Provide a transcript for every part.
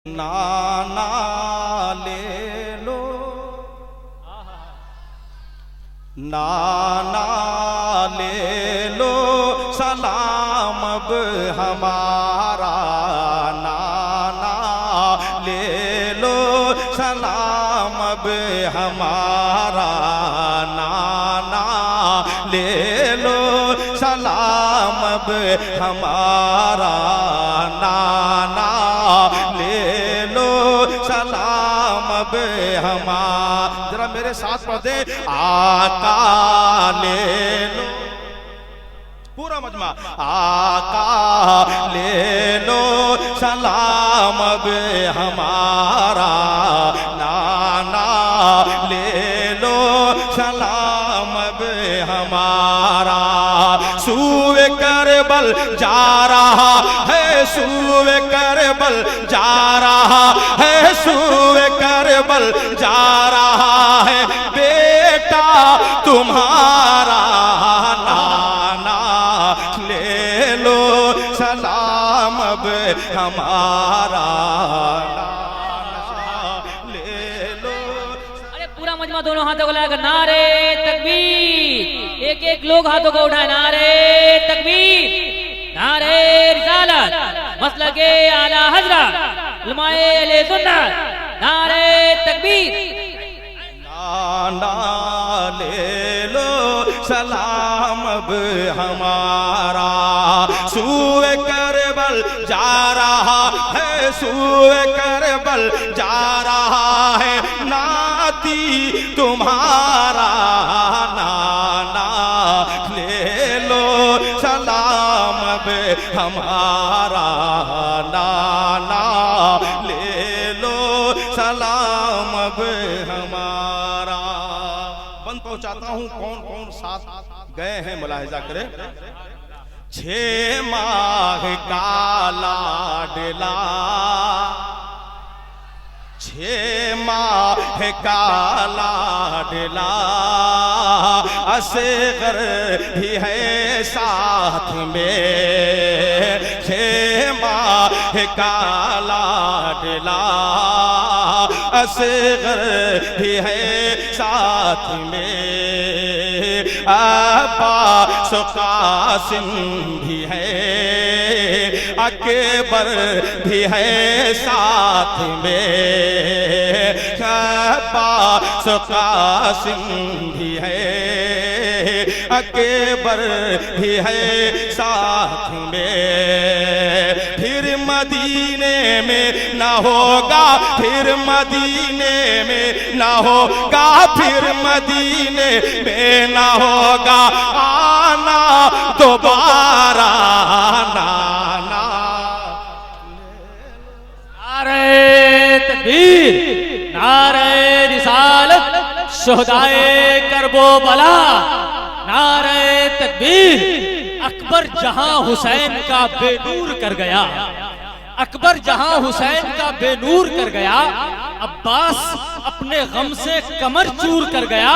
नाना ले लो, नाना ले लो सलाम अब हमारा, नाना ले लो सलाम अब हमारा, नाना ले लो सलाम अब हमारा, नाना ले लो सलाम अब हमारा। जरा मेरे साथ पढ़ते, आका ले लो, पूरा मजमा, आका ले लो सलाम अब हमारा, नाना ले लो सलाम अब हमारा। सूए करबल जा रहा है, सूए करबल जा रहा है, सूए करबल जा रहा है बेटा तुम्हारा, नाना ले लो सलाम अब हमारा, नाना ले लो। अरे पूरा मजमा दोनों हाथों को लगाकर नारे तकबीर, एक एक लोग हाथों को उठाए, नारे तकबीर, नारे रिसालत, मसलके आला हजरत उलमाए अहले सुन्नत, नारे तकबीर। नाना ले लो सलाम अब हमारा, सूए करबल जा रहा है, सूए करबल जा रहा है नाती तुम्हारा, नाना ले लो सलाम अब हमारा, नाना ले लो सलाम अब हमारा। बंद पहुंचाता हूं, कौन कौन साथ गए हैं मुलाहिजा करें। 6 माह का लाडला, 6 माह का लाडला, असगर भी है साथ में, 6 माह का लाडला, असगर भी है साथ में, अब्बास कासिम भी है, अकबर भी है साथ में, अब्बास कासिम भी है, अकबर भी है साथ में। फिर मदीने में न होगा, फिर मदीने में न होगा, फिर मदीने में न होगा आना दोबारा, नाना। नारे तकबीर, नारे रिसालत, शुहदाए करबो बला, नारे तकबीर। अकबर जहां हुसैन का बेनूर कर गया, अकबर जहां हुसैन का बेनूर कर गया, अब्बास अपने गम से कमर चूर कर गया,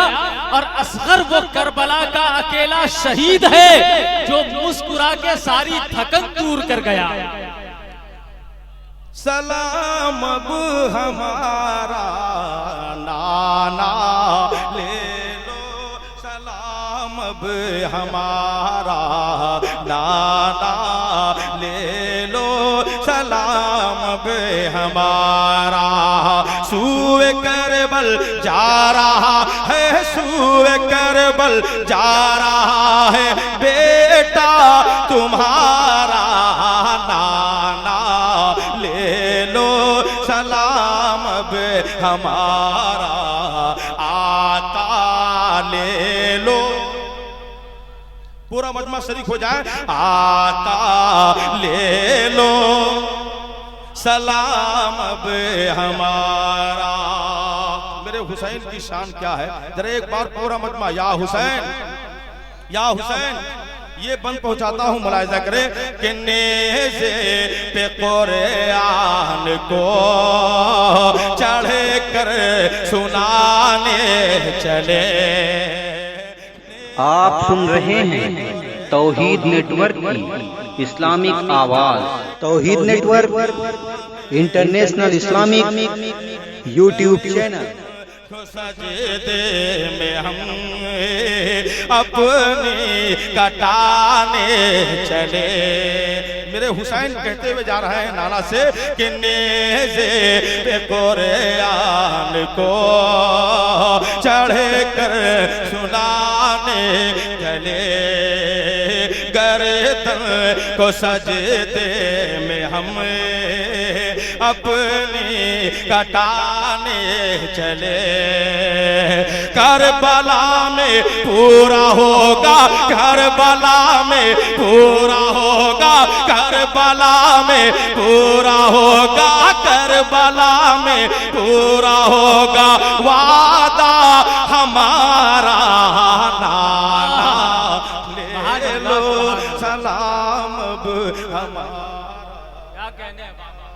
और असगर वो करबला का अकेला शहीद है जो मुस्कुरा के सारी थकन दूर कर गया। सलाम अब हमारा, नाना ले लो सलाम अब हमारा, नाना ले लो सलाम अब हमारा। सूए करबल जा रहा है, सूए करबल जा रहा है बेटा तुम्हारा, नाना ले लो सलाम अब हमारा, आका ले लो। पूरा मजमा शरीक हो जाए, आका ले लो सलाम अब हमारा। मेरे हुसैन की शान क्या है, जरा एक बार पूरा मजमा, या हुसैन, या हुसैन। ये बंद पहुंचाता हूं, मुलाहिजा करें कि नेज़े पे कुरान को चढ़ कर सुनाने चले। आप सुन रहे हैं तौहीद नेटवर्क की इस्लामिक आवाज। Tauheed network international Islamic YouTube channel. सजदे में हम अपनी कटाने चले। मेरे हुसैन कहते हुए जा रहे हैं नाना से कि नेज़े पे कुरान को चढ़े कर सुनाने चले। गर्दन को सजदे में हम अपनी कटाने चले। करबला में पूरा होगा, करबला में पूरा होगा, करबला में पूरा होगा, करबला में पूरा होगा वादा हमारा। नाना ले लो सलाम अब हमारा। क्या कहने हैं बाबा,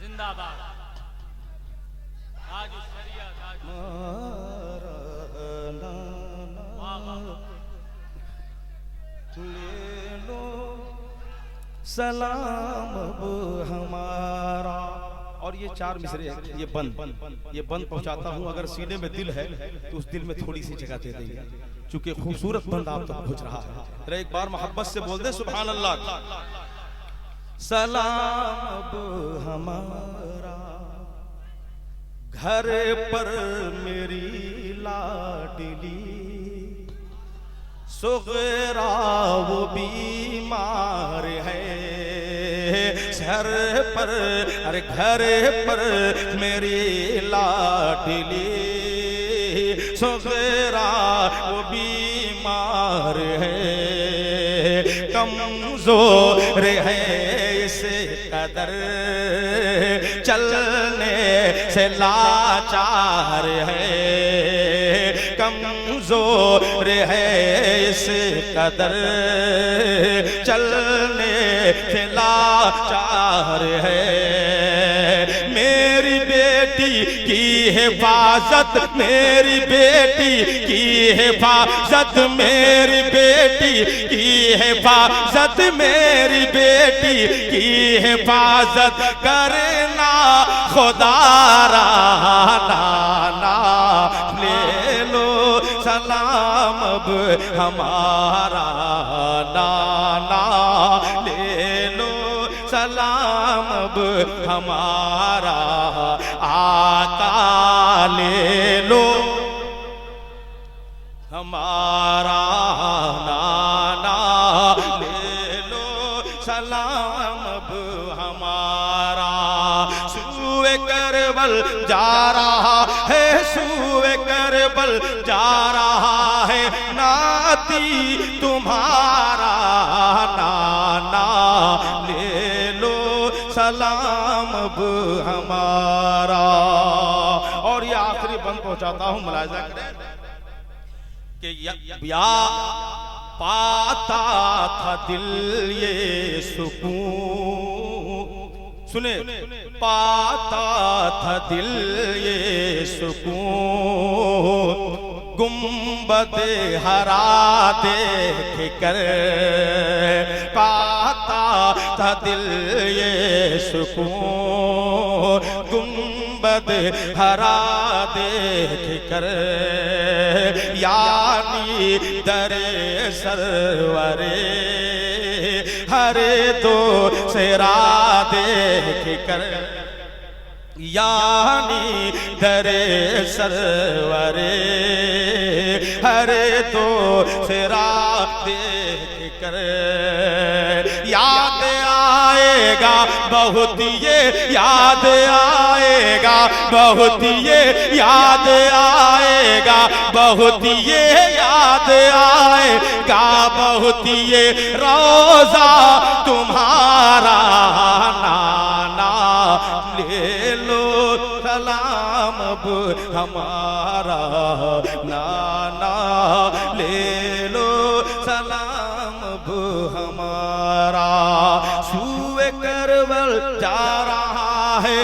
जिंदाबाद। आज शरीयत, आज ले लो सलाम अब हमारा। और ये चार मिसरे हैं, ये बंद पहुंचाता हूं। अगर सीने में दिल है तो उस दिल में थोड़ी सी जगह दे देंगे, चूंकि खूबसूरत बंद आप तक पहुंच रहा है। जरा एक बार मोहब्बत से बोल दे सुभान अल्लाह। सलाम अब हमारा घर पर मेरी लाडली सुगरा वो बीमार है। सर पर अरे घर पर मेरी लाडली सुगरा वो बीमार है। कमजोर है इस कदर चलने से लाचार है। कमजोर है इस कदर चलने से लाचार है। मेरी बेटी की हिफाजत, मेरी बेटी की हिफाजत, मेरी बेटी की हिफाजत, मेरी बेटी की हिफाजत करना खुदारा। नाना ले लो सलाम अब हमारा। नाना ले लो सलाम अब हमारा। आका ले लो हमारा। नाना ले लो सलाम अब हमारा। सूए करबल जा रहा है, सूए करबल जा रहा है नाती तुम्हारा। नाना ले लो सलाम अब हमारा। और ये आखिरी बंद पहुंचाता हूं, मुलाहिजा करें कि या पाता था दिल ये सुकून। सुने, पाता था दिल ये सुकून गुंबद हरा देख कर। पाता था दिल ये सुकून गुंबद हरा देख कर। यानी दरे सरवरे हरे दो सेरा देख कर। यानी दरे सरवरे हरे दो सेरा देख कर। याद आएगा बहुत ये, याद आएगा बहुत ये, याद आएगा बहुत ये, याद आएगा बहुत ये रोजा तुम्हारा। नाना ले लो सलाम अब हमारा। नाना ले लो सलाम अब हमारा। सूए करबल जा रहा है